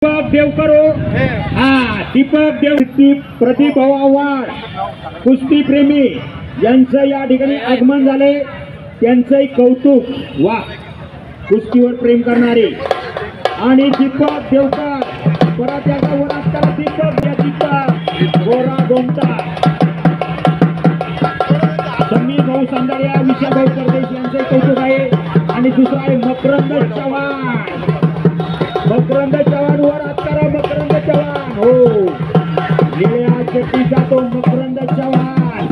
दीपक देवकरो दीपक देव प्रदीप आव्हाड कुस्ती प्रेमी यांचं या ठिकाणी आगमन झाले, त्यांचंही कौतुक। वा कुस्तीवर प्रेम करणारे आणि दीपक देवकर परत याचा वरात दीपक गोरा गोमटा समीर भाऊ सांदाळ्या विशाल भाऊ परदेश यांचे कौतुक आहे। आणि दुसरा आहे मकरंद चव्हाण वरात करा मकरंद चव्हाण हो निळ्या चट्टीचा तो मकरंद चव्हाण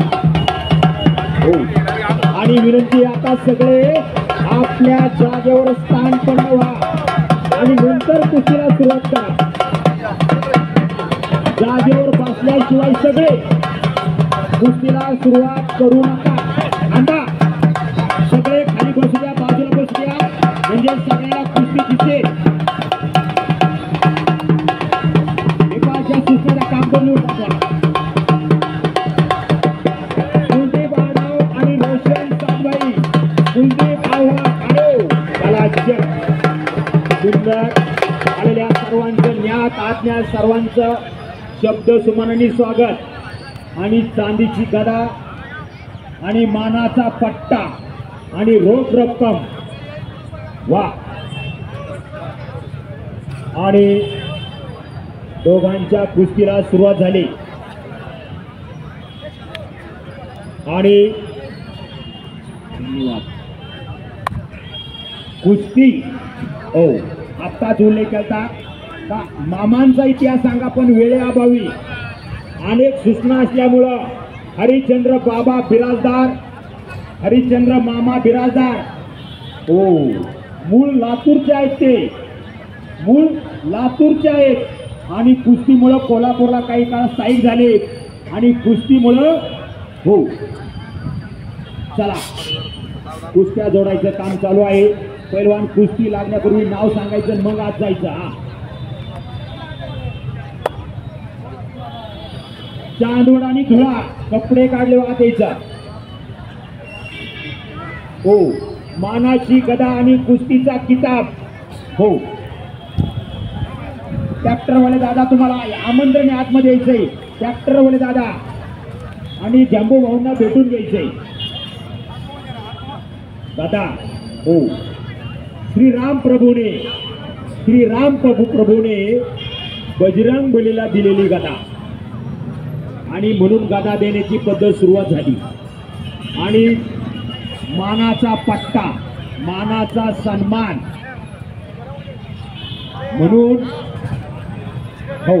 हो। आणि विनंती आता सगळे आपल्या जागेवर स्थान पण व्हा आणि नंतर कुस्तीला सुरुवात करा। जागेवर बसल्याशिवाय सगळे कुस्तीला सुरुवात करू नका। आता सगळे खाली बसू द्या, बाजूला बसू द्या, म्हणजे सगळ्याला कुस्ती दिसेल। एकाच्या सूचनेला काम करून कुलदीप आढाव आणि रोशन सातभाई कुलदीप आढाव सुंदर आलेल्या सर्वांचं ज्ञात आज्ञा सर्वांचं शब्द सुमनांनी स्वागत। आणि चांदीची गदा आणि मानाचा पट्टा आणि रोख रक्कम वा। आणि दोघांच्या कुस्तीला सुरुवात झाली आणि कुस्ती ओ आत्ताच उल्लेख केला का मामांचा इतिहास सांगा, पण वेळेअभावी अनेक सूचना असल्यामुळं हरिश्चंद्र बाबा बिराजदार हरिश्चंद्र मामा बिराजदार हो मूळ लातूरचे आहेत, ते मूळ लातूरचे आहेत आणि कुस्तीमुळं कोल्हापूरला काही काळ स्थायिक झाले आणि कुस्तीमुळं हो चला कुस्त्या जोडायचं काम चालू आहे। पैलवान कुस्ती लागण्यापूर्वी नाव सांगायचं मग आज जायचं। चांदवड आणि धुळा कपडे काढले वाहत यायचा हो। मानाची गदा आणि कुस्तीचा किताब हो। ट्रॅक्टरवाले दादा तुम्हाला आमंत्रण आतमध्ये यायचंय, ट्रॅक्टरवाले दादा आणि जंबू भाऊंना भेटून घ्यायचंय दादा हो। श्रीराम प्रभूने बजरंग बलीला दिलेली गदा आणि म्हणून गदा देण्याची पद्धत सुरुवात झाली। आणि मानाचा पट्टा मानाचा सन्मान म्हणून हो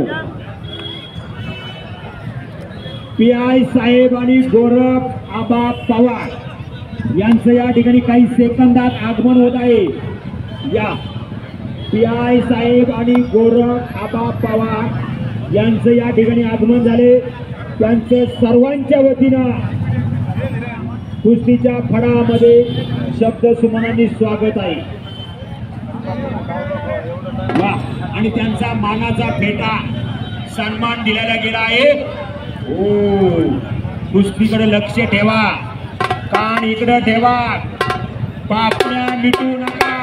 PI साहेब आणि गोरख आबा पवार यांचं या ठिकाणी काही सेकंदात आगमन होत आहे। या PI साहेब आणि गोरख आबा पवार यांचं या ठिकाणी आगमन झाले, त्यांचे सर्वांच्या वतीनं कुस्तीच्या फडामध्ये शब्द सुमनांनी स्वागत आहे वा। आणि त्यांचा मानाचा फेटा सन्मान दिलेला गेला आहे हो। कुस्तीकडे लक्ष ठेवा, कान इकडे ठेवा, पापण्या मिटू नका,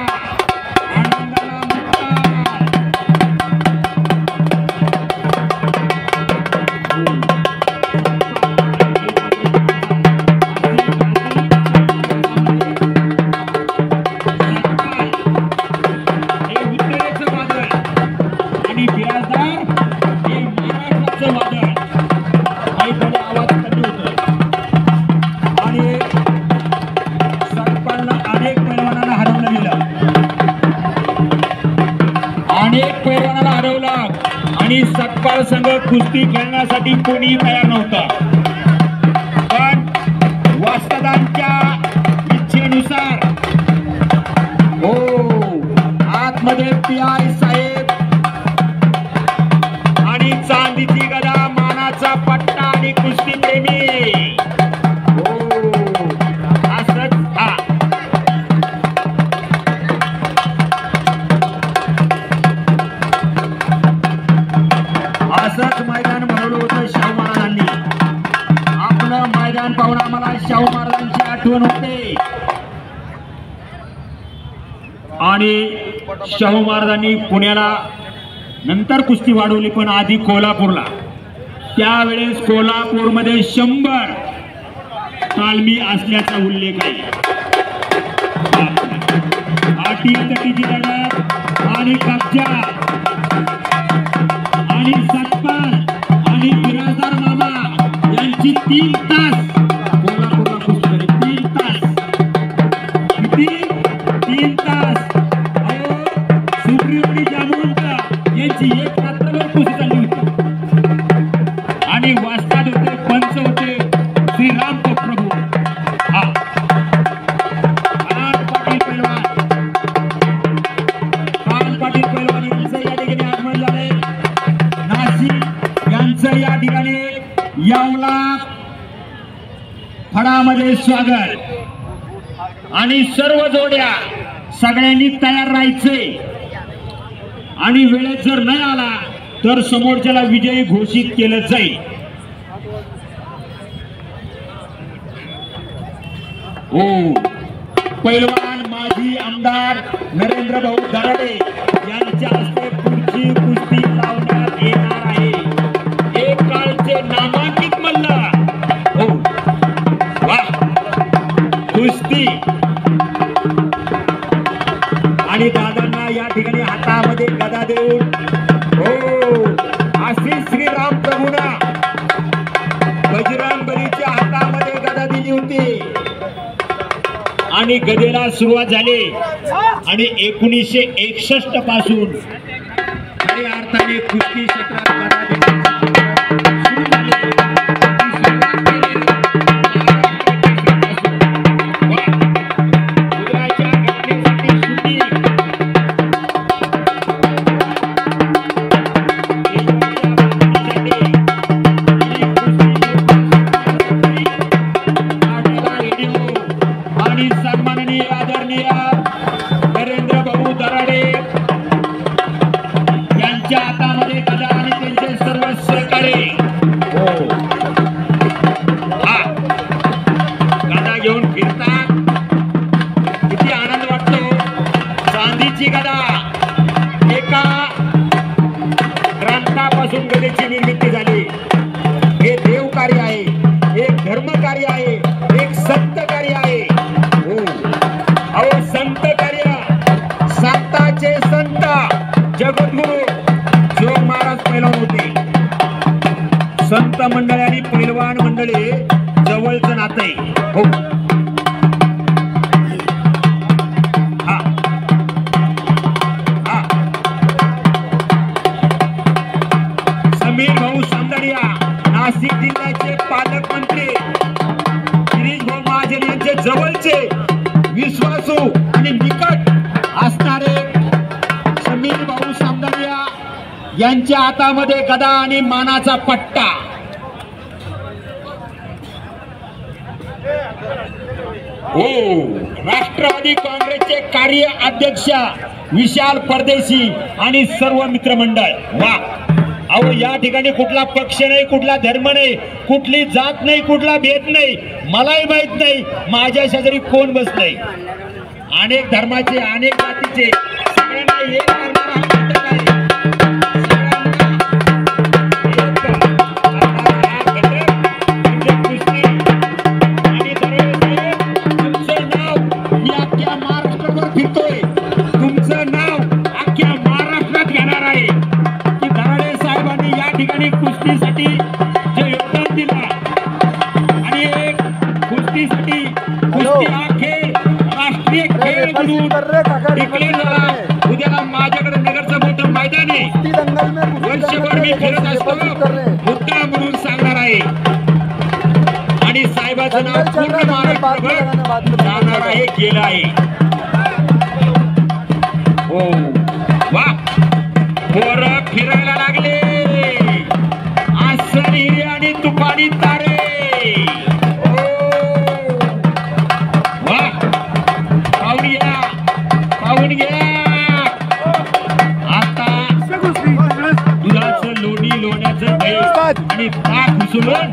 आनंदाला सकपाळ संघ कुस्ती खेळण्यासाठी कोणी तयार नव्हता, पण वस्तादांच्या इच्छेनुसार हो आतमध्ये PI साहेब आणि चांदीची गदा मानाचा पट्टा आणि कुस्ती प्रेमी हो असंच असंच मैदान बनवलं होतं शाहू महाराजांनी। आपलं मैदान पाहून आम्हाला शाहू महाराजांची आठवण होते आणि शाहू महाराजांनी पुण्याला नंतर कुस्ती वाढवली, पण आधी कोल्हापूरला. त्यावेळेस कोल्हापूरमध्ये 100 तालमी असल्याचा उल्लेख आहे. तटीची लढत आणि कब्जा आणि सतपाल आणि बिराजदार मामा यांची 3 तास कोल्हापूरला कुस्ती झाली. 3 तास. किती? 3 तास. सुप्रियोनी जामवंत यांची 1 रात्रभर कुस्ती झाली होती. आणि वास्ताद होते, पंच होते श्रीराम प्रभू. पाटील पैलवान यांचं या ठिकाणी आगमन झाले. नाशिक यांचं या ठिकाणी यावला फडामध्ये स्वागत. आणि सर्व जोड्या सगळ्यांनी तयार राहायचे. आणि वेळेत जर नाही आला तर समोरच्याला विजयी घोषित केलं जाईल. हो, पैलवान माजी आमदार नरेंद्र भाऊ दराडे यांच्या हस्ते पुढची कुस्ती लावण्यात येणार आहे. एक काळचे नामांकित मल्ल. हो, वाह, कुस्ती. आणि दादांना या ठिकाणी हातामध्ये गदा देऊन हो अशी श्रीराम प्रभूना बजरंग बलीच्या हातामध्ये गदा दिली होती. आणि गदेला सुरुवात झाली. आणि 1961 पासून खऱ्या अर्थाने कुस्ती क्षेत्रात गदा देण्याची सुरू झाली. गदेची निर्मिती झाली. हे देव कार्य आहे, एक धर्म कार्य आहे, एक संत कार्य आहे. हो, अहो संत कार्य, संताचे संत जगद्गुरु जोग महाराज पैलवान होते. संत मंडळी आणि पैलवान मंडळी जवळचं नातं आहे. हो, नाशिक जिल्ह्याचे पालकमंत्री गिरीश भाऊ महाजन यांचे जवळचे विश्वासू आणि निकट असणारे समीर भाऊ सामदारिया यांच्या हातामध्ये गदा आणि मानाचा पट्टा. हो, राष्ट्रवादी काँग्रेसचे कार्य अध्यक्ष विशाल परदेशी आणि सर्व मित्रमंडळ. वा, अहो या ठिकाणी कुठला पक्ष नाही, कुठला धर्म नाही, कुठली जात नाही, कुठला भेद नाही. मलाही माहित नाही माझ्या शेजारी कोण बसलंय. अनेक धर्माचे, अनेक जातीचे, सगळ्यांना एक करणारा हा घटक आहे. तुमचं नाव मी अख्ख्या महाराष्ट्रावर फिरतोय. तुमचं नाव अख्ख्या महाराष्ट्रात घेणार आहे. या ठिकाणी कुस्तीसाठी जे योगदान दिलं आणि एक कुस्तीसाठी कुस्ती हा खेळ राष्ट्रीय खेळ म्हणून डिक्लेअर झाला. उद्याला माझ्याकडे नगरचं मोठं मैदान आहे. वर्षभर मी खेळत असतो, मुद्दा म्हणून सांगणार आहे. आणि साहेबाचं नाव पूर्ण महाराष्ट्रभर जाणार आहे, गेलं आहे. हो, वा, पोरं फिरायला लागले. आणि तुफानी तारे. पाहून घ्या आता दुधाचं लोणी लोण्याचं आणि ताक घुसळून